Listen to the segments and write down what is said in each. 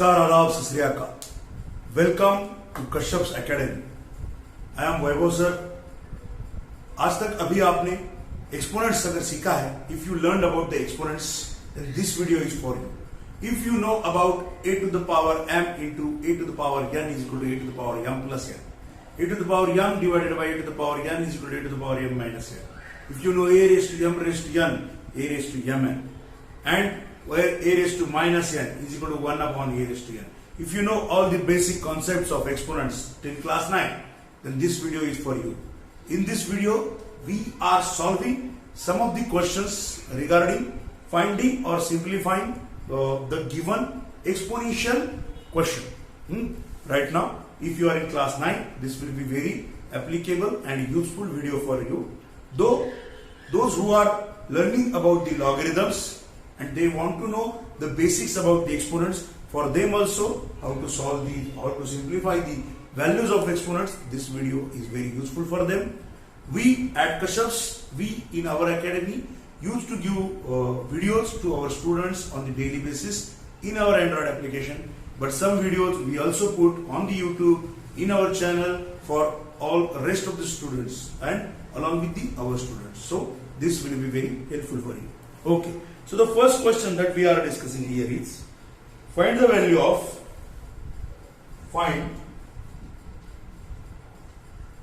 नमस्कार, आदाब, Sat Sri Akal. Welcome to Kashyap's academy. I am Vaibhav sir. आज तक अभी आपने एक्सपोनेंट्स अगर सीखा है, if you learn about the exponents, then this video is for you. If you know about a to the power m into a to the power n is equal to a to the power m plus n, a to the power m divided by a to the power n is equal to a to the power m minus n. If you know a raised to m raised to n, a raised to mn, and where a raised to minus n is equal to 1 upon a raised to n. If you know all the basic concepts of exponents till class 9, then this video is for you. In this video, we are solving some of the questions regarding finding or simplifying the given exponential question. Right now, if you are in class 9, this will be very applicable and useful video for you. Though those who are learning about the logarithms and they want to know the basics about the exponents, for them also how to simplify the values of exponents, this video is very useful for them. We at Kashyap's, we in our academy used to give videos to our students on the daily basis in our Android application, but some videos we also put on the YouTube in our channel for all rest of the students and along with our students. So this will be very helpful for you. Okay, so the first question that we are discussing here is find the value of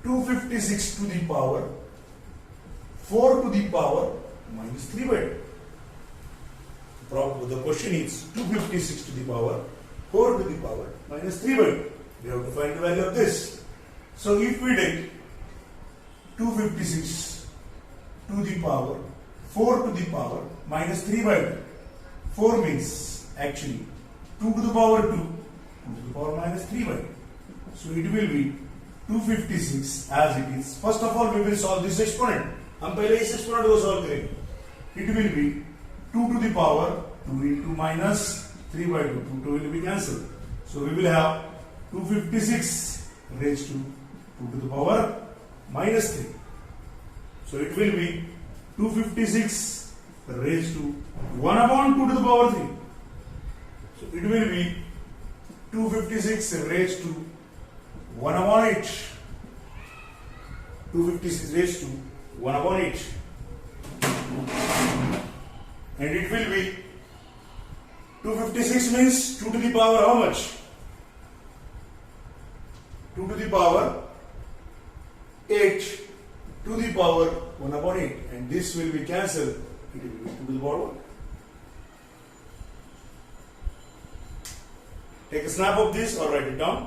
256 to the power 4 to the power minus 3 by 2. The question is 256 to the power 4 to the power minus 3 by 2. We have to find the value of this. So if we take 256 to the power 4 to the power minus 3 by 2, 4 means actually 2 to the power 2, 2 to the power minus 3 by 2. So it will be 256 as it is. First of all, we will solve this exponent. हम पहले इस exponent को solve करेंगे. It will be 2 to the power 2 into minus 3 by 2. 2 will be cancelled. So we will have 256 raised to 2 to the power minus 3. So it will be 256 raised to 1 upon 2 to the power 3. So it will be 256 raised to 1 upon 8. 256 raised to 1 upon 8. And it will be 256 means 2 to the power how much? 2 to the power 8 to the power 1 upon 8. And this will be cancelled. It will be 2 to the power 1. Take a snap of this or write it down.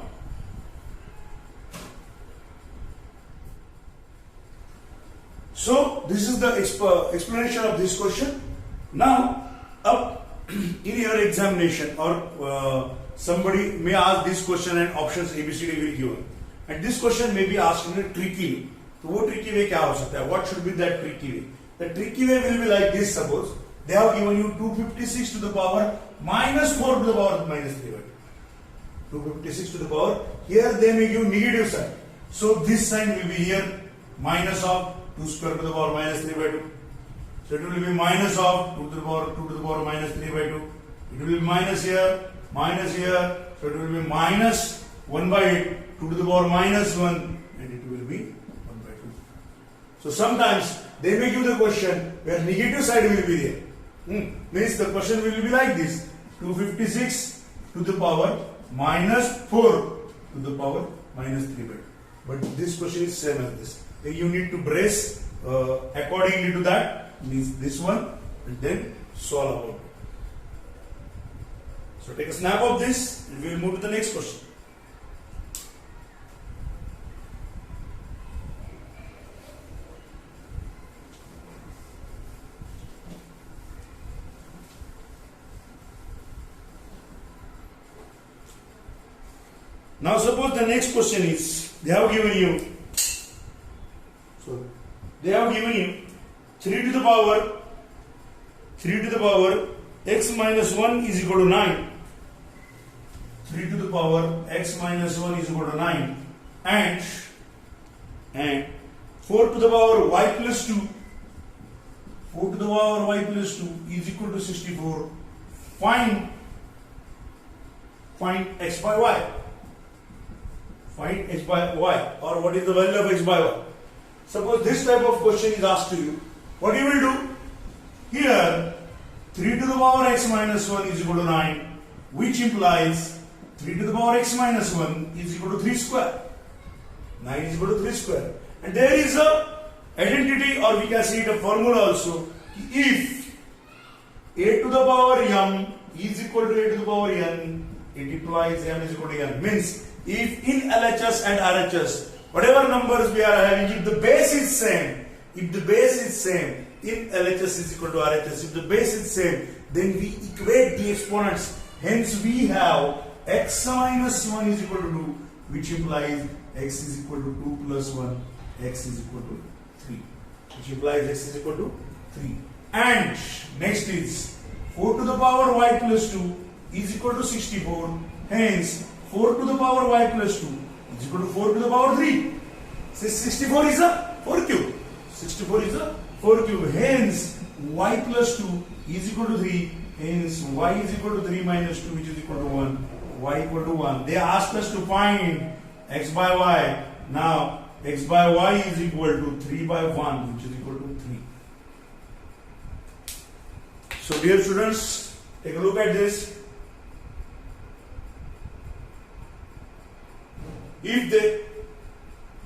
So this is the explanation of this question. Now, up in your examination or somebody may ask this question and options ABCD will be given. And this question may be asked in a tricky way. So what tricky way क्या हो सकता है? What should be that tricky way? The tricky way will be like this. Suppose they have given you 256 to the power minus 4 to the power minus 3 by 2. 256 to the power. Here they may give negative sign. So this sign will be here minus of 2 square to the power minus 3 by 2. So it will be minus of 2 to the power minus 3 by 2. It will be minus here. So it will be minus 1 by 8, 2 to the power minus 1, and it will be 1 by 2. So sometimes they may give the question where negative side will be there. Means the question will be like this: 256 to the power minus 4 to the power minus 3 by 2. But this question is same as this. You need to brace accordingly to that, means this one, and then solve about it. So take a snap of this and we will move to the next question. Now suppose the next question is, they have given you 3 to the power x minus 1 is equal to 9. 3 to the power x minus 1 is equal to 9, and 4 to the power y plus 2. 4 to the power y plus 2 is equal to 64. Find find x by y. Find x by y, or what is the value of x by y. Suppose this type of question is asked to you, what you will do? Here 3 to the power x minus 1 is equal to 9, which implies 3 to the power x minus 1 is equal to 3 square. 9 is equal to 3 square. And there is a identity, or we can see it a formula also. If a to the power m is equal to a to the power n, it implies m is equal to n. Means if in LHS and RHS, whatever numbers we are having, if the base is same, in LHS is equal to RHS, if the base is same, then we equate the exponents. Hence we have x minus 1 is equal to 2, which implies x is equal to 2 plus 1, x is equal to 3, which implies x is equal to 3. And next is 4 to the power y plus 2 is equal to 64. Hence 4 to the power y plus 2 is equal to 4 to the power 3. So 64 is a 4 cube. 64 is a 4 cube. Hence y plus 2 is equal to 3. Hence y is equal to 3 minus 2, which is equal to 1. Y equal to 1. They asked us to find x by y. Now x by y is equal to 3 by 1, which is equal to 3. So dear students, take a look at this. If the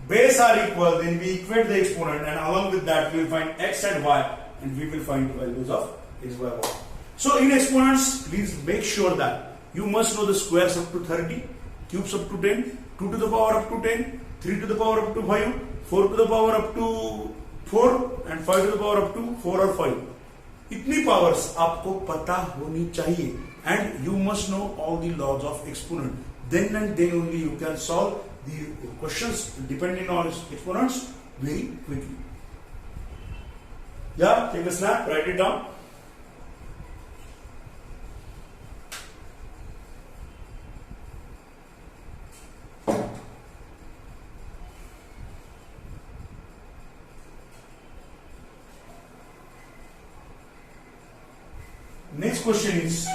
base are equal, then we equate the exponent, and along with that we will find x and y, and we will find the values of x by y. So in exponents, please make sure that you must know the squares up to 30, cubes up to 10, 2 to the power up to 10, 3 to the power up to 5, 4 to the power up to 4, and 5 to the power up to 4 or 5. इतनी powers आपको पता होनी चाहिए, and you must know all the laws of exponent. Then and then only you can solve the questions depending on exponents very quickly. Yeah, take a snap, write it down. Next question is,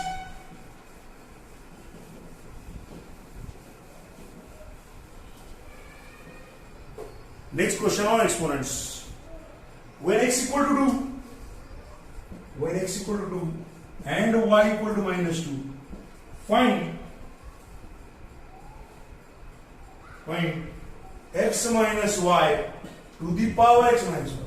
next question on exponents. When x equal to 2 and y equal to minus 2, find x minus y to the power x minus y.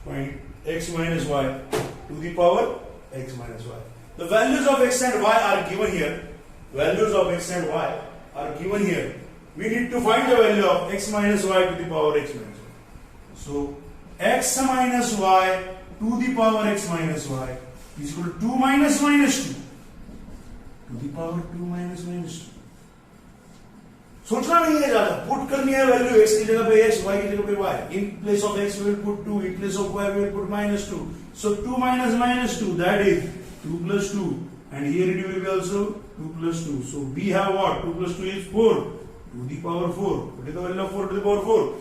Find x minus y to the power x minus y. The values of x and y are given here. Values of x and y are given here. We need to find the value of x minus y to the power x minus y. So x minus y to the power x minus y is equal to 2 minus 2 to the power 2 minus 2. सोचना नहीं है ज्यादा, put करनी है value x की जगह पे x, y की जगह पे y. In place of x we will put 2, in place of y we will put minus 2. So 2 minus 2, that is 2 plus 2, and here it will be also 2 plus 2. So we have what? 2 plus 2 is 4 to the power 4. What is the value of 4 to the power 4?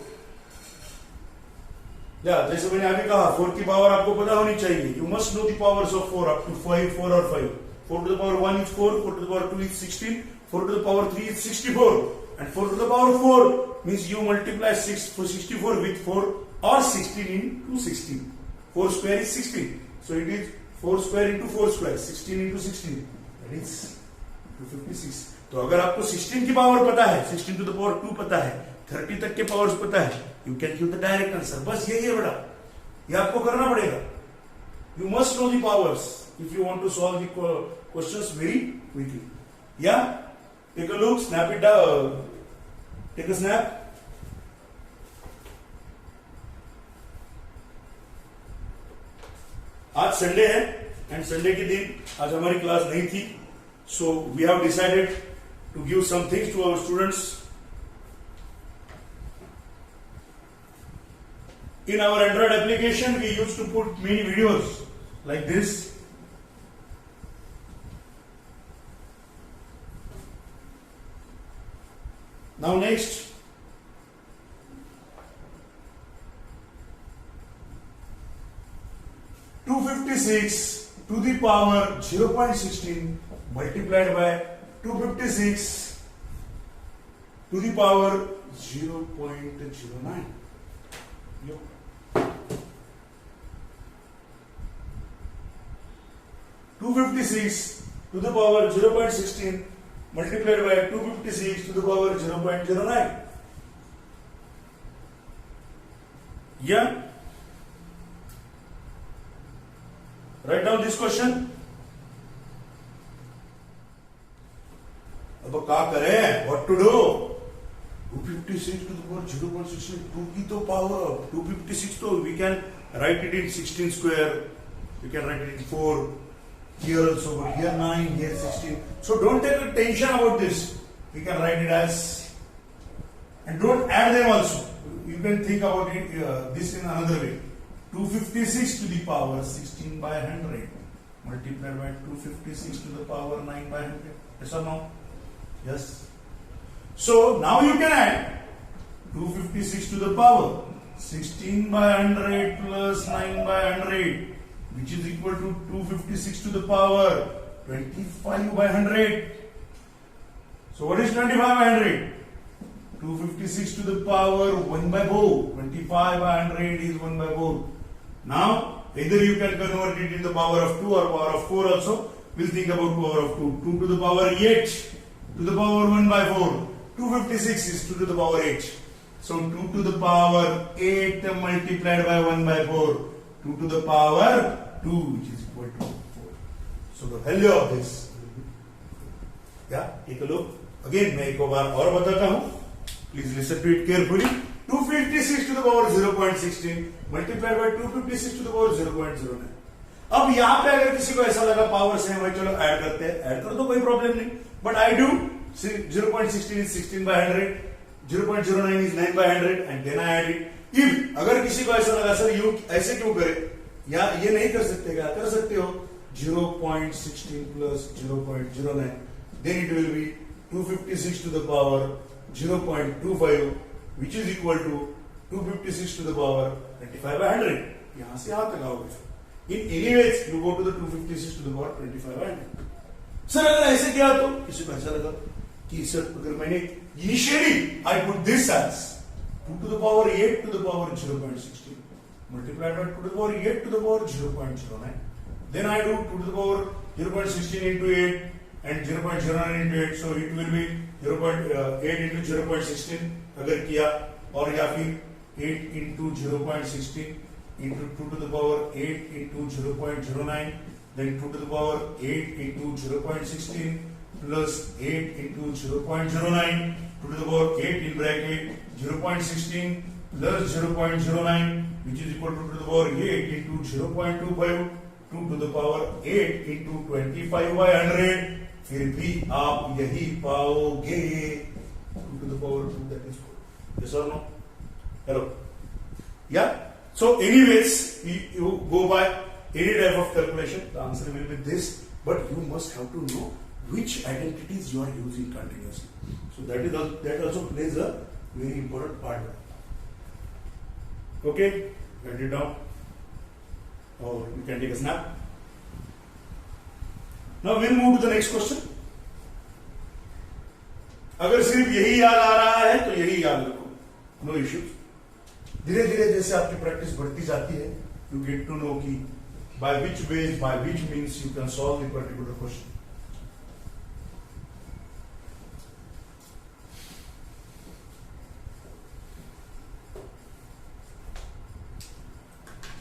Yeah, जैसे मैंने अभी कहा 4 की power आपको पता होनी चाहिए. You must know the powers of 4 up to 5, 4 or 5. 4 to the power 1 is 4, 4 to the power 2 is 16, 4 to the power 3 is 64. And 4 to the power 4 means you multiply 64 with 4 or 16 into 16. 4 square is 16. So it is 4 square into 4 square, 16 into 16. That is 256. तो अगर आपको 16 की power पता है, 16 to the power 2 पता है, 30 तक के पावर्स पता है, you can give the direct answer. बस यही है बेटा, ये आपको करना पड़ेगा. You must know the powers if you want to solve the questions very quickly. Yeah? Take a look, snap it down. Take a snap. आज संडे है एंड संडे के दिन आज हमारी क्लास नहीं थी, so we have decided to give some things to our students. In our Android application, we used to put many videos like this. Now next, (256) to the power 0.16 multiplied by 256 to the power 0.09. Yo. 256 to the power 0.16 multiplied by 256 to the power 0.09. Yeah. Write down this question. अब क्या करें? What to do? 256 to the power 0.16. 2 की तो power 256 तो we can write it in 16 square. We can write it in 4. Here also, but here 9, here 16. So don't take a tension about this. We can write it as, and don't add them also. You can think about it this in another way. 256 to the power 16 by 100 multiplied by 256 to the power 9 by 100. Yes or no? Yes. So now you can add 256 to the power 16 by 100 plus 9 by 100, which is equal to 256 to the power 25 by 100. So what is 25 by 100? 256 to the power 1 by 4. 25 by 100 is 1 by 4. Now, either you can convert it in the power of 2 or power of 4 also. We'll think about power of 2. 2 to the power 8 to the power 1 by 4. 256 is 2 to the power 8. So 2 to the power 8 multiplied by 1 by 4. 2 to the power 2, which is equal to 4. So the value of this. Yeah, take a look. Again, मैं एक बार और बताता हूँ. Please listen to it carefully. 256 to the power 0.16 multiplied by 256 to the power 0.09. अब यहाँ पे अगर किसी को ऐसा लगा पावर सेम है, चलो ऐड करते हैं. ऐड करो तो कोई प्रॉब्लम नहीं. But I do 0.16 is 16 by 100, 0.09 is 9 by 100, and then I add it. If अगर किसी को ऐसा लगा सर यू ऐसे क्यों करे, या ये नहीं कर सकते, क्या कर सकते हो? 0.16 plus 0.09, then it will be 256 to the power 0.25, which is equal to 256 to the power 25 by 100. यहां से यहां तक आओगे. In any ways, you go to the 256 to the power 25 by 100. Sir अगर ऐसे किया तो किसी को ऐसा लगा कि सर अगर मैंने initially I put this as 2 to the power 8 to the power 0.16 multiplied by 2 to the power 8 to the power 0.09. Then I do 2 to the power 0.16 into 8 and 0.09 into 8. So it will be 0.8 into 0.16 अगर किया, और या फिर 8 into 0.16 into 2 to the power 8 into 0.09, then 2 to the power 8 into 0.16 plus 8 into 0.09, 2 to the power 8 in bracket 0.16 plus 0.09, which is equal to 2 to the power 8 into 0.25, 2 to the power 8 into 25 by 100. फिर भी आप यही पाओगे 2 to the power 2, that is 4. Yes or no? Hello? Yeah? So anyways, you go by any type of calculation, the answer will be this, but you must have to know which identities you are using continuously. So that also plays a very important part. Okay? Write it down. Or you can take a snap. Now we'll move to the next question. अगर सिर्फ यही याद आ रहा है तो यही याद रखो, नो इश्यूज. धीरे धीरे जैसे आपकी प्रैक्टिस बढ़ती जाती है, यू गेट टू नो कि by which ways, by which means you can solve the particular question.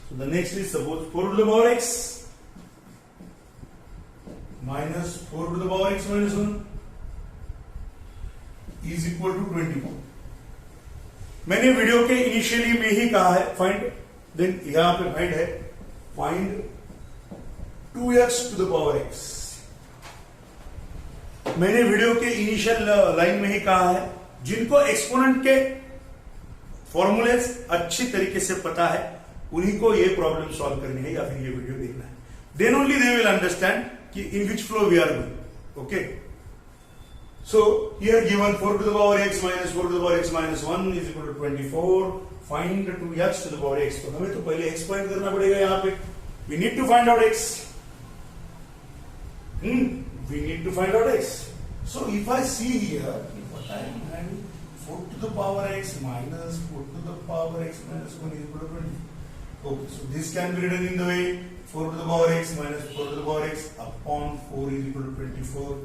So the next is suppose 4 to the power x minus 4 to the power x minus 1 is equal to 24. मैंने video के initially में ही कहा है find, then यहां पे find है find 2x to the power x. मैंने वीडियो के इनिशियल लाइन में ही कहा है, जिनको एक्सपोनेंट के फॉर्मूले अच्छी तरीके से पता है उन्हीं को ये प्रॉब्लम सॉल्व करनी है या फिर ये वीडियो देखना है. Then only they will understand कि in which flow we are going. Okay, so here given 4 to the power x minus 4 to the power x minus 1 is equal to 24. Find 2x to the power x. तो हमें तो पहले x find करना पड़ेगा. यहाँ पे we need to find out x. We need to find out x. So if I see here, what I am having 4 to the power x minus 4 to the power x minus 1 is equal to 20. Okay, so this can be written in the way 4 to the power x minus 4 to the power x upon 4 is equal to 24.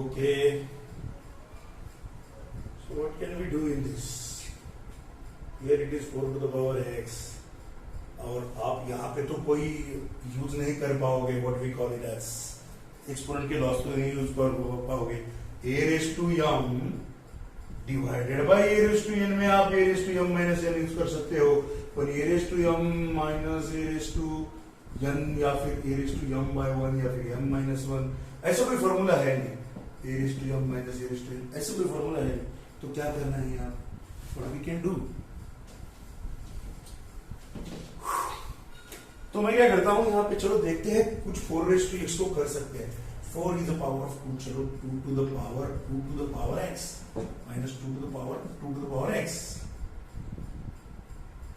Okay. So what can we do in this? Here it is 4 to the power x. और आप यहाँ पे तो कोई use नहीं कर पाओगे what we call it as exponent के लॉस तो नहीं यूज कर पाओगे a raise to m divided by a raise to n में आप a raise to m minus n use कर सकते हो पर a raise to m minus a raise to n या फिर a raise to m by 1 या फिर m माइनस 1 ऐसा कोई फॉर्मूला है नहीं a raise to m minus a raise to n ऐसा कोई फॉर्मूला है तो क्या करना है यार व्हाट वी कैन डू तो मैं क्या करता हूं यहाँ पे चलो देखते हैं कुछ 4 रेज टू x को कर सकते हैं 4 इज द पावर ऑफ 2 चलो 2 to the power x minus 2 to the power x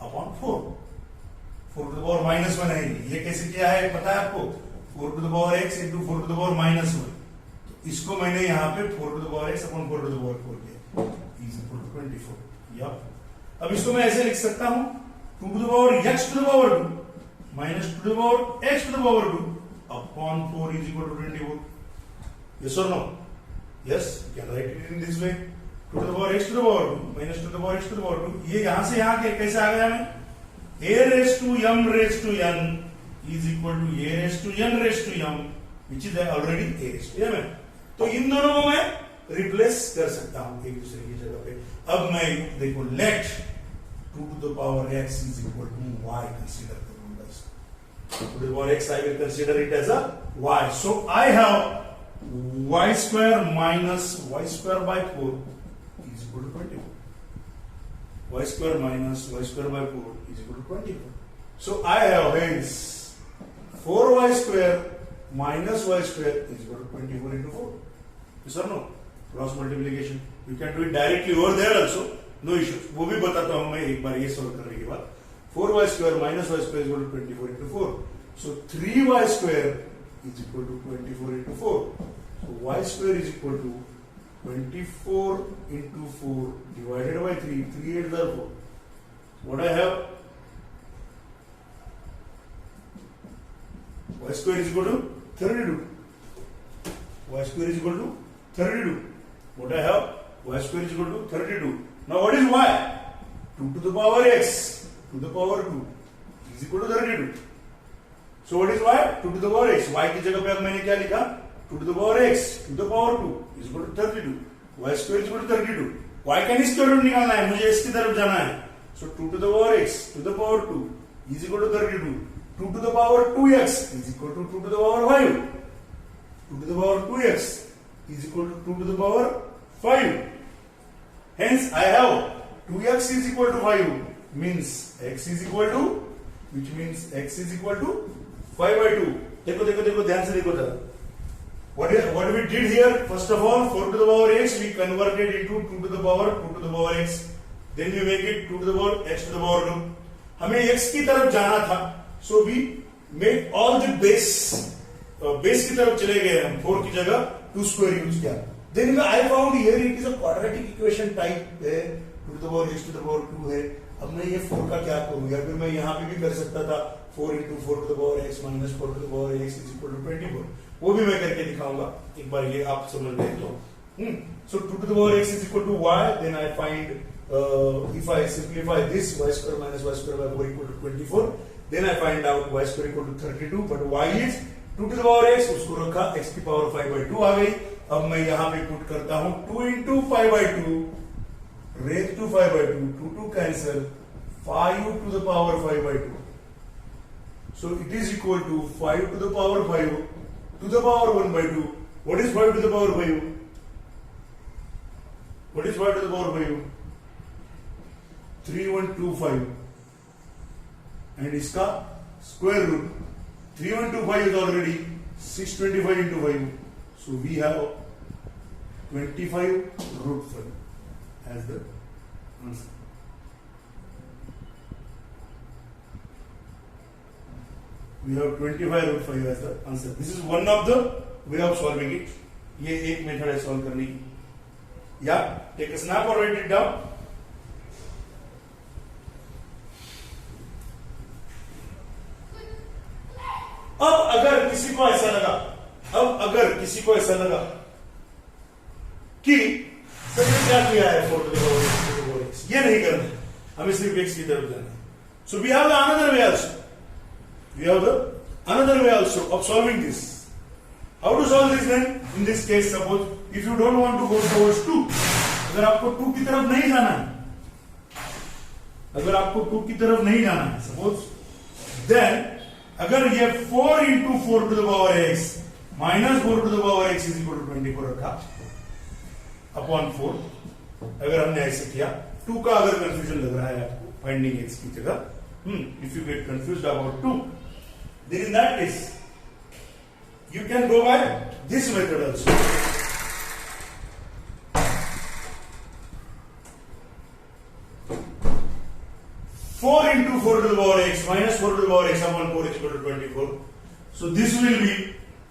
upon 4 4 to the power minus 1 है ये कैसे किया है पता है आपको 4 to the power x into 4 to the power minus 1 तो इसको मैंने यहाँ पे 4 to the power x upon 4 to the power 4 किया इज इक्वल टू 24 यप अब इसको मैं ऐसे लिख सकता हूं 2 to the power x to the power 2 minus 2 to the power x to the power 2 upon 4 is equal to 24. Yes or no? Yes, you can write it in this way. 2 to the power x to the power 2 minus 2 to the power x to the power 2. ये यहां से यहां कैसे आ गया मैं? a raised to m raised to n is equal to a raised to n raised to m which is already a raised to m है. तो इन दोनों को मैं रिप्लेस कर सकता हूं एक दूसरे की जगह पे. अब मैं देखो late 2 to the power x is equal to y. Consider the numbers. 2 to the power x, I will consider it as a y. So I have y square minus y square by 4 is equal to 24. Y square minus y square by 4 is equal to 24. So I have hence 4y square minus y square is equal to 24 into 4. Yes or no? Cross multiplication. You can do it directly over there also. No issue वो भी बताता हूं मैं एक बार ये solve करने के बाद 4y square minus y square is equal to 24 into 4 so 3y square is equal to 24 into 4 so y square is equal to 24 into 4 divided by 3 3 8 are 4 what I have y square is equal to 32 y square is equal to 32 what I have y square is equal to 32. Now what is y? 2 to the power x to the power 2 is equal to 32. So what is y? 2 to the power x. Y की जगह पे अब मैंने क्या लिखा? 2 to the power x to the power 2 is equal to 32. Y square is equal to 32. Y का square root निकालना है मुझे इसकी तरफ जाना है. So 2 to the power x to the power 2 is equal to 32. 2 to the power 2x is equal to 2 to the power 5. 2 to the power 2x is equal to 2 to the power 5. Hence I have 2x is equal to 5 means x is equal to which means x is equal to 5 by 2. देखो देखो देखो ध्यान से देखो जरा. What we did here first of all 4 to the power x we converted into 2 to the power 2 to the power x. Then we make it 2 to the power x to the power 2. हमें x की तरफ जाना था so we made all the base की तरफ चले गए हम 4 की जगह 2 square यूज किया. Then I found here it is a quadratic equation type है 2 to the power x to the power 2 है. अब मैं ये 4 का क्या करूँ या फिर मैं यहाँ पे भी कर सकता था 4 into 4 to the power x minus 4 to the power x is equal to 24. वो भी मैं करके दिखाऊंगा एक बार ये आप समझ लें तो. So 2 to the power x is equal to y. Then I find if I simplify this y square minus y square by 4 equal to 24. Then I find out y square equal to 32 but y is 2 to the power x उसको रखा x की power 5 by 2 आ गई. अब मैं यहां पे put करता हूं 2 into 5 by 2 raised to 5 by 2 2 cancel 5 to the power 5 by 2 so it is equal to 5 to the power 5 to the power 1 by 2. What is 5 to the power 5? What is 5 to the power 5? 3125 and इसका square root 3125 is already 625 into 5. So we have 25 root 5 as the answer. We have 25 root 5 as the answer. This is one of the way of solving it. ये एक method है solve करने की। या take a snap और right it down. अब अगर किसी को ऐसा लगा, कि सर ये क्या किया है 4 to the power x, ये नहीं करना है, हमें सिर्फ x की तरफ जाना है। So we have the another way also of solving this. How to solve this then? In this case suppose if you don't want to go towards 2, अगर आपको 2 की तरफ नहीं जाना है, सपोज, देन अगर ये 4 into 4 to the power x minus 4 to the power x is equal to 24 रखा अपॉन 4, अगर हमने ऐसे किया, 2 का अगर कंफ्यूजन लग रहा है आपको फाइंडिंग x की जगह, if you get confused about 2, then in that case you can go by this method also. Four into 4 to the power x minus 4 to the power x upon 4x equal to 24. So this will be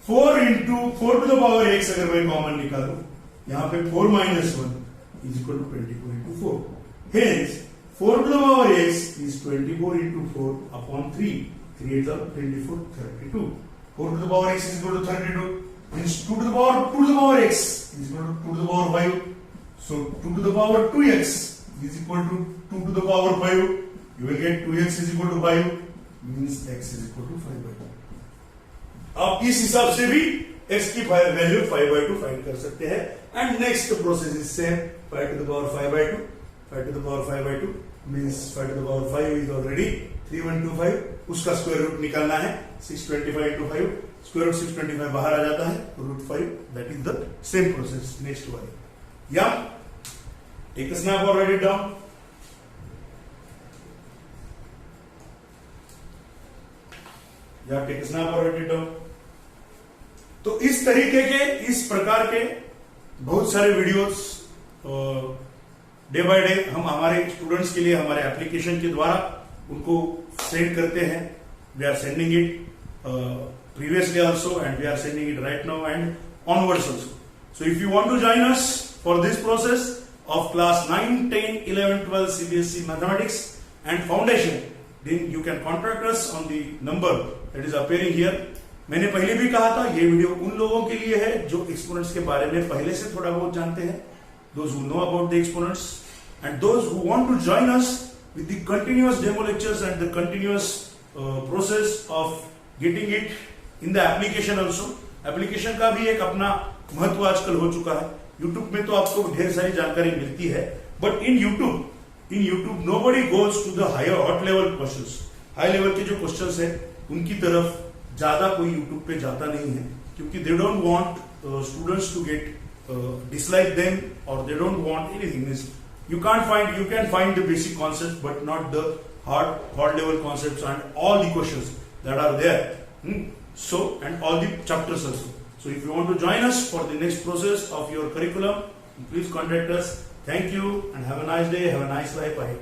4 into 4 to the power x, अगर मैं common निकालूं, यहां पे 4 minus 1 is equal to 24 into 4. Hence 4 to the power x is 24 into 4 upon 3. 3 8 are 24, 32. 4 to the power x is equal to 32. Means 2 to the power x is equal to 2 to the power 5. So 2 to the power 2x is equal to 2 to the power 5. You will get 2x is equal to 5, means x is equal to 5/2. आप इस हिसाब से भी x की value 5/2 find कर सकते हैं। And next process is same, 5 to the power 5/2, 5 to the power 5/2 means 5 to the power 5 is already 3125, उसका स्क्वायर रूट निकालना है, 625 into 5, स्क्वायर रूट 625 बाहर आ जाता है, √5, that is the same process next वाले। या टेक अ स्नैप और right it down. या टेक स्नैप और राइट इट डाउन। तो इस तरीके के, इस प्रकार के बहुत सारे वीडियोस डे बाय डे हम हमारे स्टूडेंट्स के लिए हमारे एप्लीकेशन के द्वारा उनको सेंड करते हैं। We are sending it previously also and we are sending it right now and onwards also. So if you want to join us for this process of class 9, 10, 11, 12 CBSE mathematics and foundation, then you can contact us on the number that is appearing here. मैंने पहले भी कहा था, ये video उन लोगों के लिए है जो एक्सपोनेंट्स के बारे में पहले से थोड़ा बहुत जानते हैं, those who know about the exponents and those who want to join us with the continuous demo lectures and the continuous process of getting it in the application also. Application का भी एक अपना महत्व आजकल हो चुका है। यूट्यूब में तो आपको ढेर सारी जानकारी मिलती है, but in YouTube nobody goes to the higher hot level questions. High level के जो क्वेश्चंस है उनकी तरफ ज्यादा कोई यूट्यूब पे जाता नहीं है, क्योंकि they don't want students to get dislike them or they don't want anything. You can find the basic concepts but not the hard level concepts and all the questions that are there. So, and all the chapters also. So if you want to join us for the next process of your curriculum, please contact us. Thank you and have a nice day, have a nice life ahead.